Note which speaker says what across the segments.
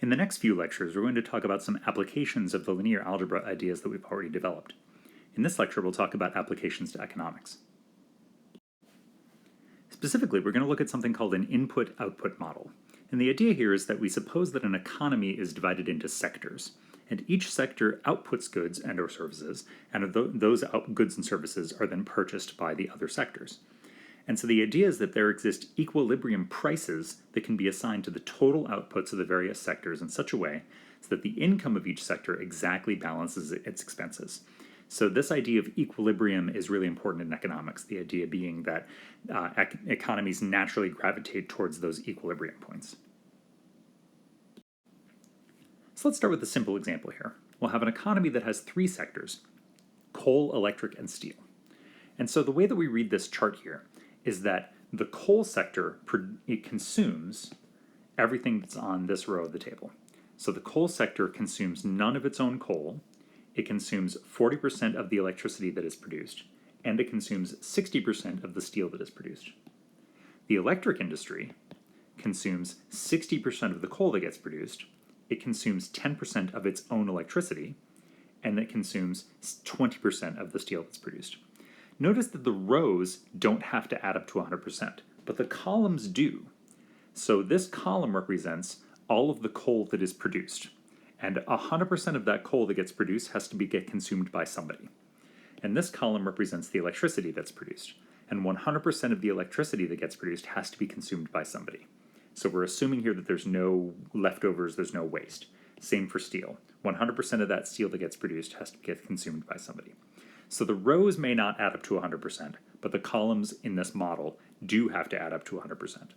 Speaker 1: In the next few lectures, we're going to talk about some applications of the linear algebra ideas that we've already developed. In this lecture, we'll talk about applications to economics. Specifically, we're going to look at something called an input-output model. And the idea here is that we suppose that an economy is divided into sectors, and each sector outputs goods and or services, and those goods and services are then purchased by the other sectors. And so the idea is that there exist equilibrium prices that can be assigned to the total outputs of the various sectors in such a way so that the income of each sector exactly balances its expenses. So this idea of equilibrium is really important in economics, the idea being that economies naturally gravitate towards those equilibrium points. So let's start with a simple example here. We'll have an economy that has three sectors: coal, electric, and steel. And so the way that we read this chart here is that the coal sector, it consumes everything that's on this row of the table. So the coal sector consumes none of its own coal, it consumes 40% of the electricity that is produced, and it consumes 60% of the steel that is produced. The electric industry consumes 60% of the coal that gets produced, it consumes 10% of its own electricity, and it consumes 20% of the steel that's produced. Notice that the rows don't have to add up to 100%, but the columns do. So this column represents all of the coal that is produced, and 100% of that coal that gets produced has to get consumed by somebody. And this column represents the electricity that's produced, and 100% of the electricity that gets produced has to be consumed by somebody. So we're assuming here that there's no leftovers, there's no waste. Same for steel. 100% of that steel that gets produced has to get consumed by somebody. So the rows may not add up to 100%, but the columns in this model do have to add up to 100%.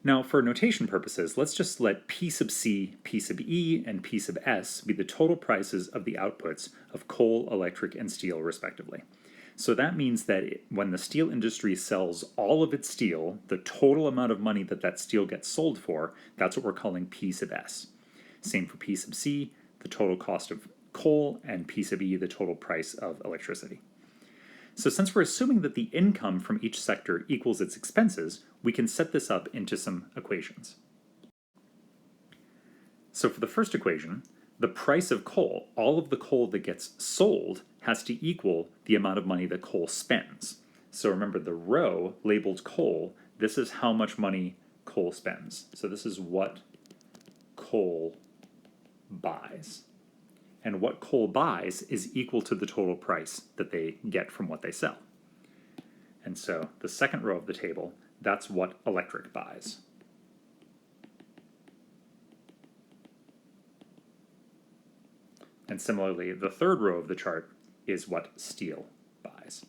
Speaker 1: Now, for notation purposes, let's just let P sub C, P sub E, and P sub S be the total prices of the outputs of coal, electric, and steel, respectively. So that means that when the steel industry sells all of its steel, the total amount of money that that steel gets sold for, that's what we're calling P sub S. Same for P sub C, the total cost of coal, and P sub E, the total price of electricity. So since we're assuming that the income from each sector equals its expenses, we can set this up into some equations. So for the first equation, the price of coal, all of the coal that gets sold, has to equal the amount of money that coal spends. So remember, the row labeled coal, this is how much money coal spends. So this is what coal buys. And what coal buys is equal to the total price that they get from what they sell. And so the second row of the table, that's what electric buys. And similarly, the third row of the chart is what steel buys.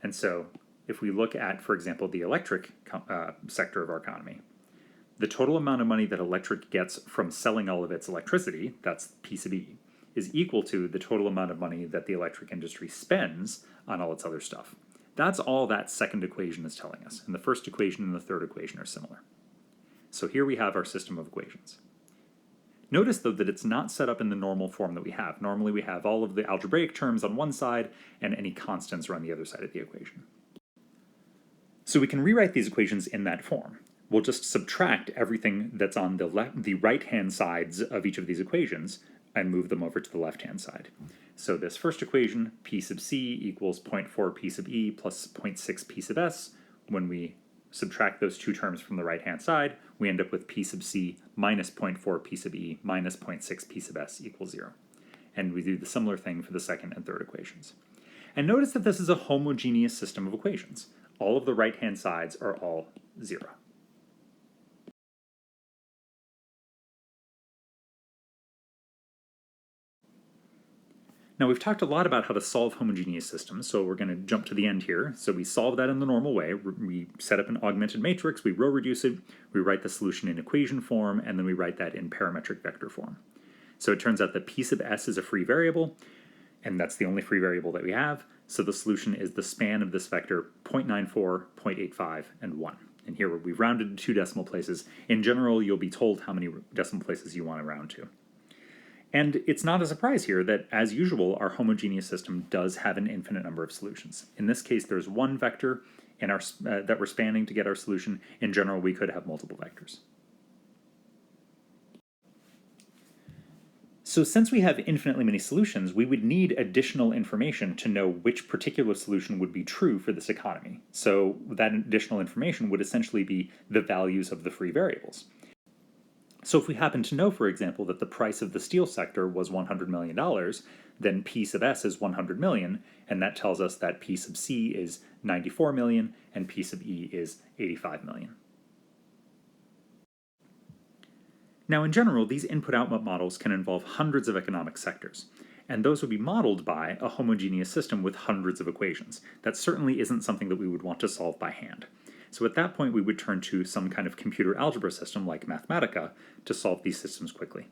Speaker 1: And so if we look at, for example, the electric sector of our economy, the total amount of money that electric gets from selling all of its electricity, that's P sub E, is equal to the total amount of money that the electric industry spends on all its other stuff. That's all that second equation is telling us, and the first equation and the third equation are similar. So here we have our system of equations. Notice, though, that it's not set up in the normal form that we have. Normally we have all of the algebraic terms on one side and any constants are on the other side of the equation. So we can rewrite these equations in that form. We'll just subtract everything that's on the right-hand sides of each of these equations and move them over to the left-hand side. So this first equation, P sub C equals 0.4 P sub E plus 0.6 P sub S. When we subtract those two terms from the right-hand side, we end up with P sub C minus 0.4 P sub E minus 0.6 P sub S equals 0. And we do the similar thing for the second and third equations. And notice that this is a homogeneous system of equations. All of the right-hand sides are all 0. Now we've talked a lot about how to solve homogeneous systems, so we're going to jump to the end here. So we solve that in the normal way. We set up an augmented matrix, we row reduce it, we write the solution in equation form, and then we write that in parametric vector form. So it turns out that P sub S is a free variable, and that's the only free variable that we have. So the solution is the span of this vector 0.94, 0.85, and 1. And here we've rounded to 2 decimal places. In general, you'll be told how many decimal places you want to round to. And it's not a surprise here that, as usual, our homogeneous system does have an infinite number of solutions. In this case, there's one vector in our that we're spanning to get our solution. In general, we could have multiple vectors. So since we have infinitely many solutions, we would need additional information to know which particular solution would be true for this economy. So that additional information would essentially be the values of the free variables. So if we happen to know, for example, that the price of the steel sector was $100 million, then P sub S is 100 million, and that tells us that P sub C is 94 million, and P sub E is 85 million. Now, in general, these input-output models can involve hundreds of economic sectors, and those would be modeled by a homogeneous system with hundreds of equations. That certainly isn't something that we would want to solve by hand. So at that point, we would turn to some kind of computer algebra system like Mathematica to solve these systems quickly.